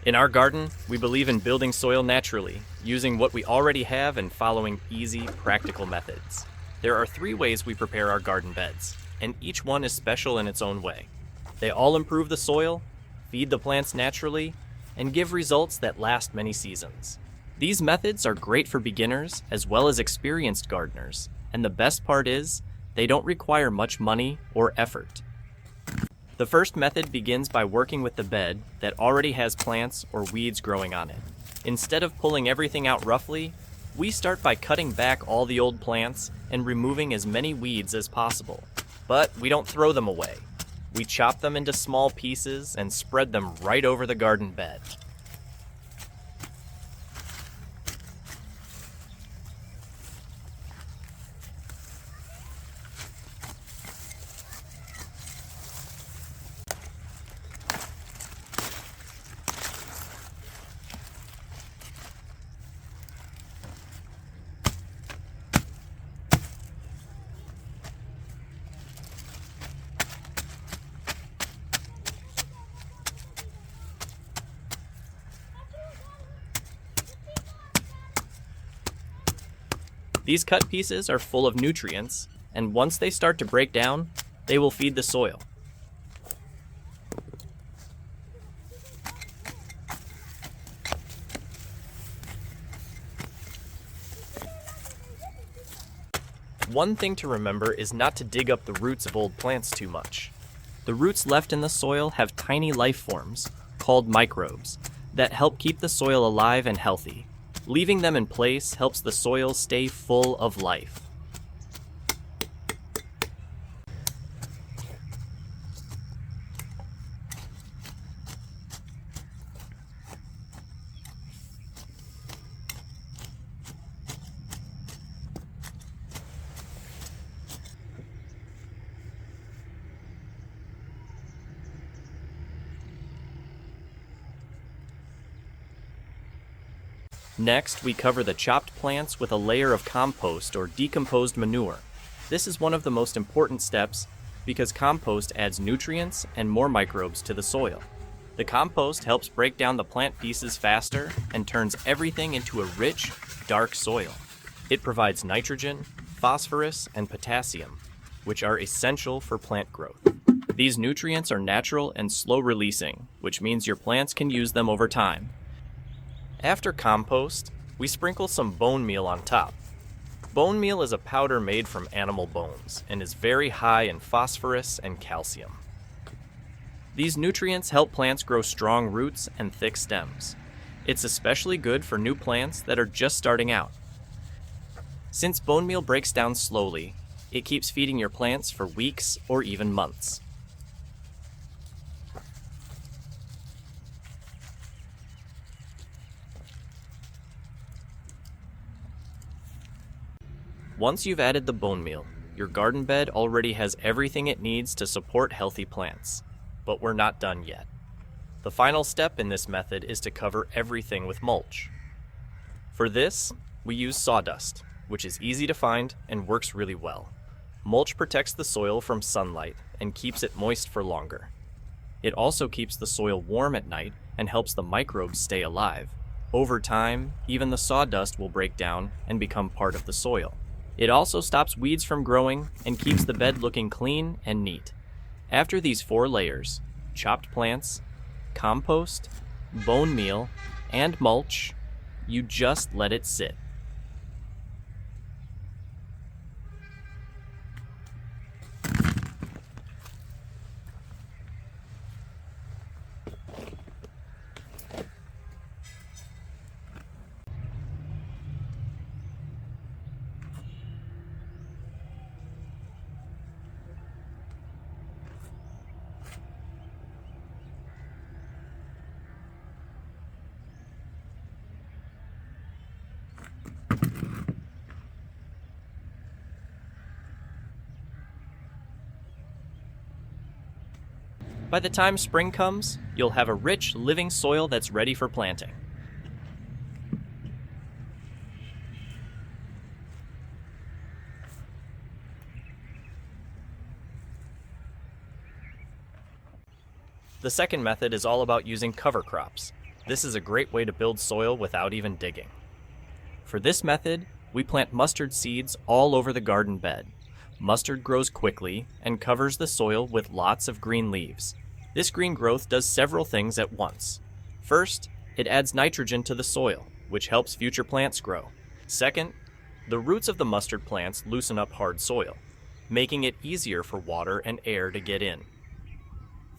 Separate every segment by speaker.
Speaker 1: In our garden, we believe in building soil naturally, using what we already have and following easy, practical methods. There are 3 ways we prepare our garden beds, and each one is special in its own way. They all improve the soil, feed the plants naturally, and give results that last many seasons. These methods are great for beginners as well as experienced gardeners, and the best part is, they don't require much money or effort. The first method begins by working with the bed that already has plants or weeds growing on it. Instead of pulling everything out roughly, we start by cutting back all the old plants and removing as many weeds as possible. But we don't throw them away. We chop them into small pieces and spread them right over the garden bed. These cut pieces are full of nutrients, and once they start to break down, they will feed the soil. One thing to remember is not to dig up the roots of old plants too much. The roots left in the soil have tiny life forms, called microbes, that help keep the soil alive and healthy. Leaving them in place helps the soil stay full of life. Next, we cover the chopped plants with a layer of compost or decomposed manure. This is one of the most important steps because compost adds nutrients and more microbes to the soil. The compost helps break down the plant pieces faster and turns everything into a rich, dark soil. It provides nitrogen, phosphorus, and potassium, which are essential for plant growth. These nutrients are natural and slow releasing, which means your plants can use them over time. After compost, we sprinkle some bone meal on top. Bone meal is a powder made from animal bones and is very high in phosphorus and calcium. These nutrients help plants grow strong roots and thick stems. It's especially good for new plants that are just starting out. Since bone meal breaks down slowly, it keeps feeding your plants for weeks or even months. Once you've added the bone meal, your garden bed already has everything it needs to support healthy plants. But we're not done yet. The final step in this method is to cover everything with mulch. For this, we use sawdust, which is easy to find and works really well. Mulch protects the soil from sunlight and keeps it moist for longer. It also keeps the soil warm at night and helps the microbes stay alive. Over time, even the sawdust will break down and become part of the soil. It also stops weeds from growing and keeps the bed looking clean and neat. After these 4 layers, chopped plants, compost, bone meal, and mulch, you just let it sit. By the time spring comes, you'll have a rich, living soil that's ready for planting. The second method is all about using cover crops. This is a great way to build soil without even digging. For this method, we plant mustard seeds all over the garden bed. Mustard grows quickly and covers the soil with lots of green leaves. This green growth does several things at once. First, it adds nitrogen to the soil, which helps future plants grow. Second, the roots of the mustard plants loosen up hard soil, making it easier for water and air to get in.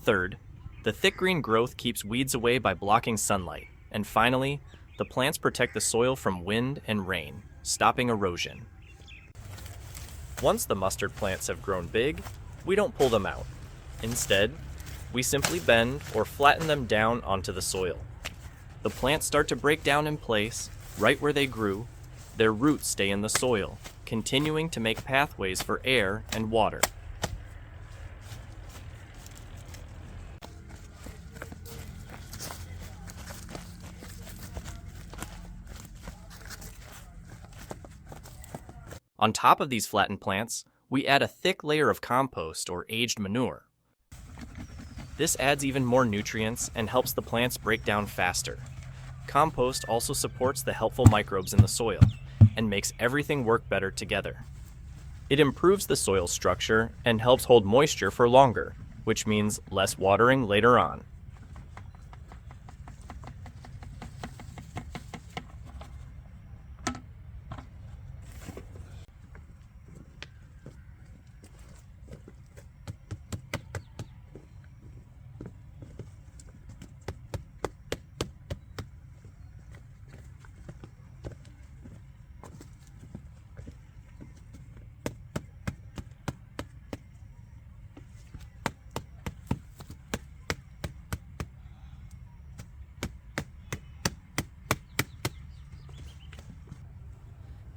Speaker 1: Third, the thick green growth keeps weeds away by blocking sunlight. And finally, the plants protect the soil from wind and rain, stopping erosion. Once the mustard plants have grown big, we don't pull them out. Instead, we simply bend or flatten them down onto the soil. The plants start to break down in place, right where they grew. Their roots stay in the soil, continuing to make pathways for air and water. On top of these flattened plants, we add a thick layer of compost or aged manure. This adds even more nutrients and helps the plants break down faster. Compost also supports the helpful microbes in the soil and makes everything work better together. It improves the soil structure and helps hold moisture for longer, which means less watering later on.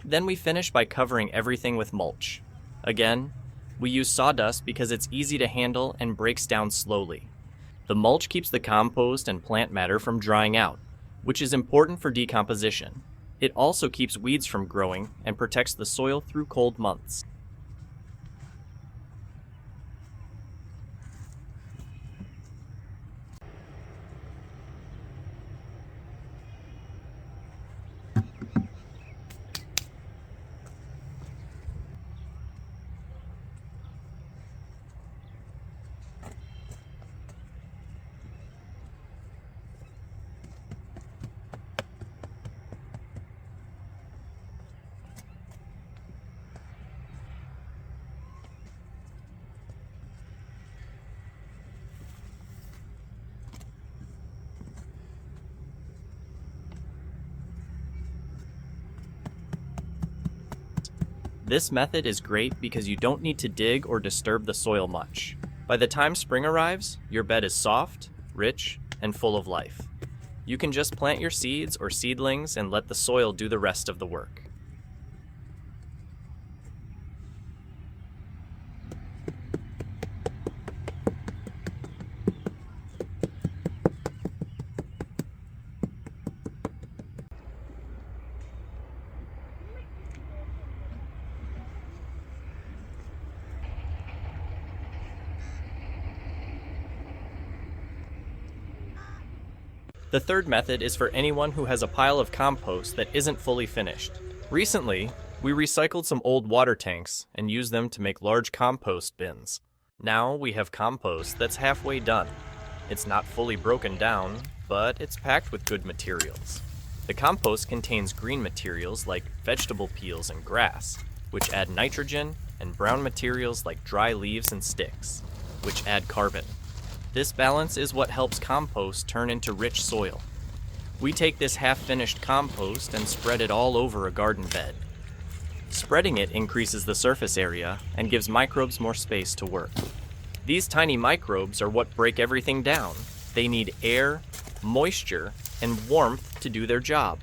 Speaker 1: Then we finish by covering everything with mulch. Again, we use sawdust because it's easy to handle and breaks down slowly. The mulch keeps the compost and plant matter from drying out, which is important for decomposition. It also keeps weeds from growing and protects the soil through cold months. This method is great because you don't need to dig or disturb the soil much. By the time spring arrives, your bed is soft, rich, and full of life. You can just plant your seeds or seedlings and let the soil do the rest of the work. The third method is for anyone who has a pile of compost that isn't fully finished. Recently, we recycled some old water tanks and used them to make large compost bins. Now we have compost that's halfway done. It's not fully broken down, but it's packed with good materials. The compost contains green materials like vegetable peels and grass, which add nitrogen, and brown materials like dry leaves and sticks, which add carbon. This balance is what helps compost turn into rich soil. We take this half-finished compost and spread it all over a garden bed. Spreading it increases the surface area and gives microbes more space to work. These tiny microbes are what break everything down. They need air, moisture, and warmth to do their job.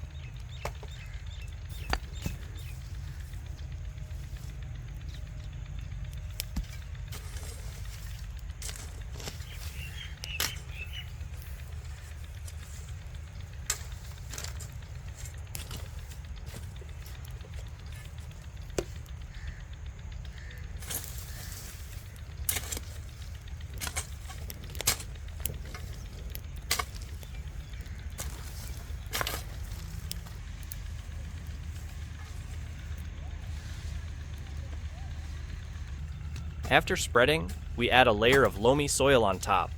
Speaker 1: After spreading, we add a layer of loamy soil on top.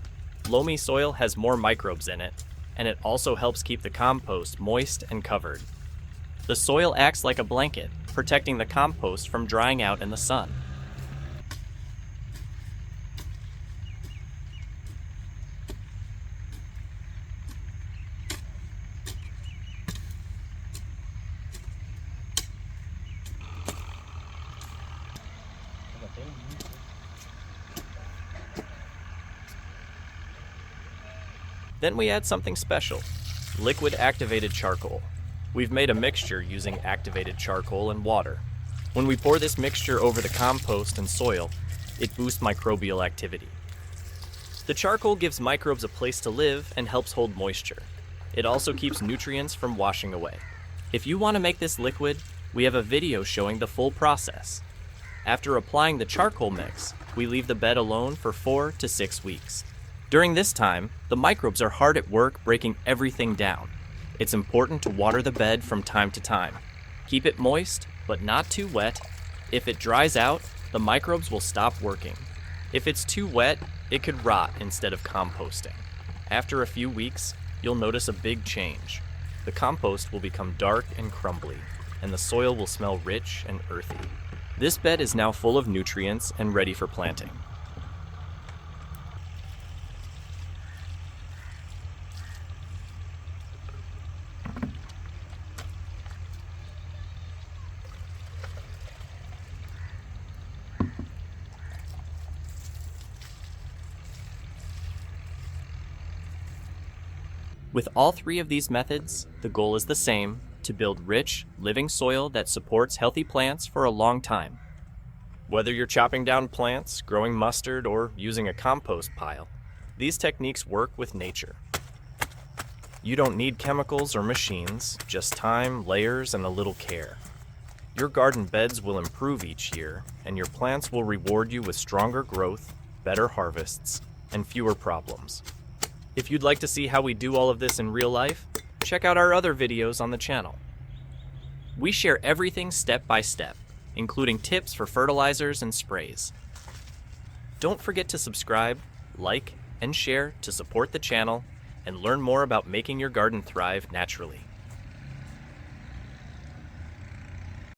Speaker 1: Loamy soil has more microbes in it, and it also helps keep the compost moist and covered. The soil acts like a blanket, protecting the compost from drying out in the sun. Then we add something special, liquid activated charcoal. We've made a mixture using activated charcoal and water. When we pour this mixture over the compost and soil, it boosts microbial activity. The charcoal gives microbes a place to live and helps hold moisture. It also keeps nutrients from washing away. If you want to make this liquid, we have a video showing the full process. After applying the charcoal mix, we leave the bed alone for 4 to 6 weeks. During this time, the microbes are hard at work breaking everything down. It's important to water the bed from time to time. Keep it moist, but not too wet. If it dries out, the microbes will stop working. If it's too wet, it could rot instead of composting. After a few weeks, you'll notice a big change. The compost will become dark and crumbly, and the soil will smell rich and earthy. This bed is now full of nutrients and ready for planting. With all three of these methods, the goal is the same: to build rich, living soil that supports healthy plants for a long time. Whether you're chopping down plants, growing mustard, or using a compost pile, these techniques work with nature. You don't need chemicals or machines, just time, layers, and a little care. Your garden beds will improve each year, and your plants will reward you with stronger growth, better harvests, and fewer problems. If you'd like to see how we do all of this in real life, check out our other videos on the channel. We share everything step by step, including tips for fertilizers and sprays. Don't forget to subscribe, like, and share to support the channel and learn more about making your garden thrive naturally.